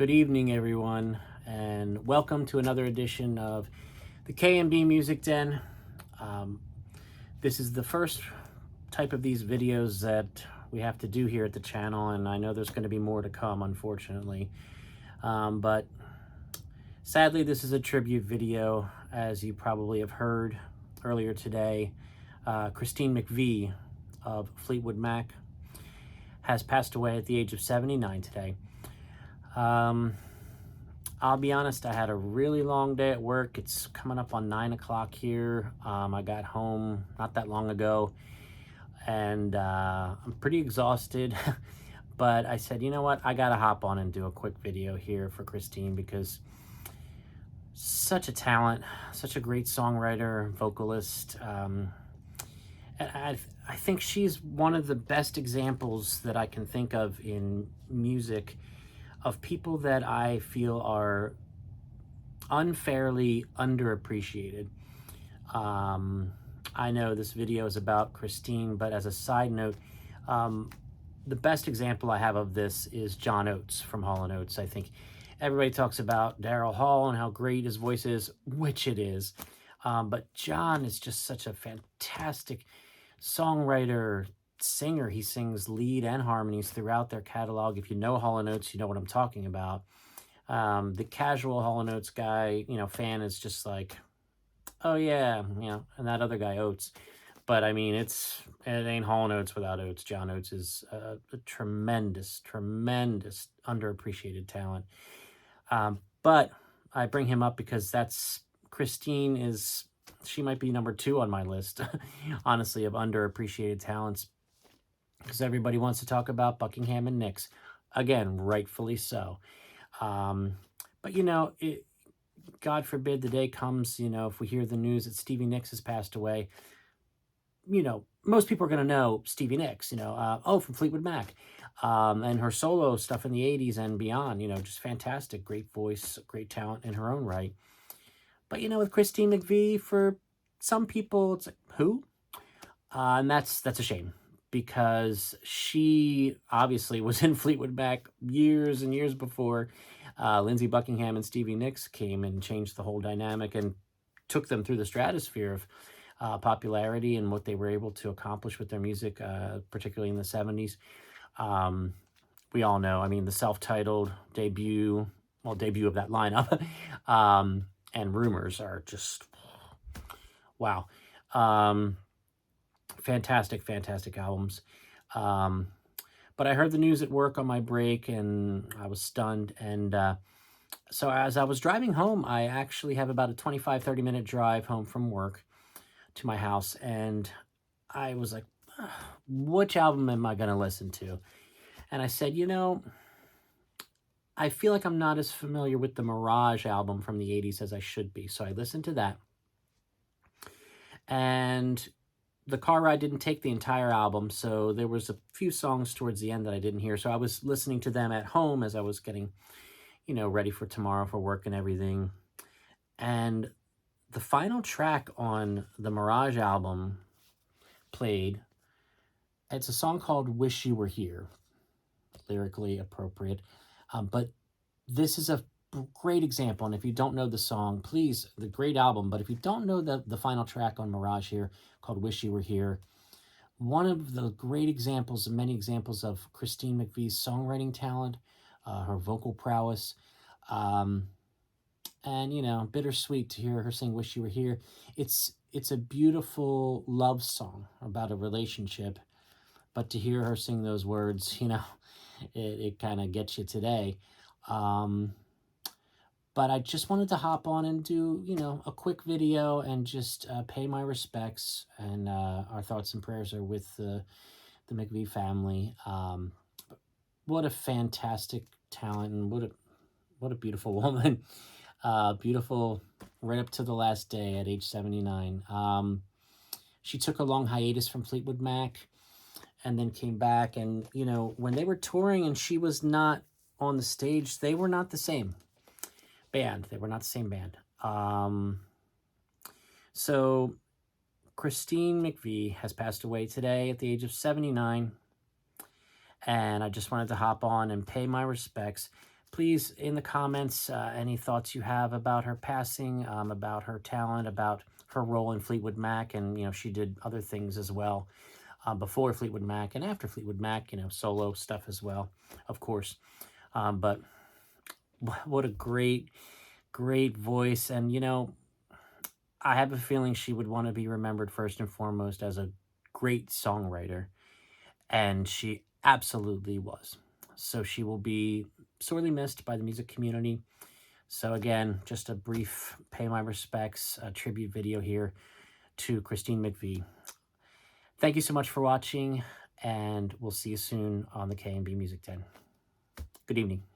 Good evening, everyone, and welcome to another edition of the K&B Music Den. Um, this is the first type of these videos that we have to do here at the channel, and I know there's going to be more to come, unfortunately. But sadly, this is a tribute video, as you probably have heard earlier today. Christine McVie of Fleetwood Mac has passed away at the age of 79 today. I'll be honest, I had a really long day at work. It's coming up on 9 o'clock here. I got home not that long ago, and I'm pretty exhausted. But I said, you know what? I got to hop on and do a quick video here for Christine, because such a talent, such a great songwriter, vocalist. And I think she's one of the best examples that I can think of in music of people that I feel are unfairly underappreciated. I know this video is about Christine, but as a side note, the best example I have of this is John Oates from Hall & Oates. I think everybody talks about Daryl Hall and how great his voice is, which it is. But John is just such a fantastic songwriter, singer. He sings lead and harmonies throughout their catalog. If you know Hall & Oates, you know what I'm talking about. The casual Hall & Oates guy, fan is just like, oh yeah, and that other guy Oates. But I mean, it ain't Hall & Oates without Oates. John Oates is a tremendous underappreciated talent. But I bring him up because Christine she might be number 2 on my list, honestly, of underappreciated talents, because everybody wants to talk about Buckingham and Nicks. Again, rightfully so. But, God forbid the day comes, if we hear the news that Stevie Nicks has passed away, most people are going to know Stevie Nicks, from Fleetwood Mac, and her solo stuff in the 80s and beyond, just fantastic, great voice, great talent in her own right. But, with Christine McVie, for some people, it's like, who? And that's a shame, because she obviously was in Fleetwood Mac years and years before Lindsey Buckingham and Stevie Nicks came and changed the whole dynamic and took them through the stratosphere of popularity and what they were able to accomplish with their music, particularly in the 70s. We all know, the self-titled debut of that lineup, and Rumors are just, wow. Fantastic albums. But I heard the news at work on my break, and I was stunned. And so as I was driving home, I actually have about a 25-30 minute drive home from work to my house, and I was like, which album am I going to listen to? And I said, I feel like I'm not as familiar with the Mirage album from the 80s as I should be. So I listened to that. And the car ride didn't take the entire album, so there was a few songs towards the end that I didn't hear. So I was listening to them at home as I was getting, ready for tomorrow for work and everything. And the final track on the Mirage album played. It's a song called Wish You Were Here, lyrically appropriate. But this is a great example, and if you don't know the song, please, the great album, but if you don't know the final track on Mirage here, called Wish You Were Here, one of the great examples, many examples of Christine McVie's songwriting talent, her vocal prowess, and, bittersweet to hear her sing Wish You Were Here. It's a beautiful love song about a relationship, but to hear her sing those words, it kind of gets you today. But I just wanted to hop on and do, a quick video and just pay my respects. And our thoughts and prayers are with the McVie family. What a fantastic talent, and what a beautiful woman. Beautiful right up to the last day at age 79. She took a long hiatus from Fleetwood Mac and then came back. And, when they were touring and she was not on the stage, they were not the same band. They were not the same band. So Christine McVie has passed away today at the age of 79. And I just wanted to hop on and pay my respects. please, in the comments, any thoughts you have about her passing, about her talent, about her role in Fleetwood Mac. And, she did other things as well, before Fleetwood Mac and after Fleetwood Mac, solo stuff as well, of course. But what a great voice. And, I have a feeling she would want to be remembered first and foremost as a great songwriter. And she absolutely was. So she will be sorely missed by the music community. So again, just a brief pay my respects, tribute video here to Christine McVie. Thank you so much for watching, and we'll see you soon on the K&B Music Den. Good evening.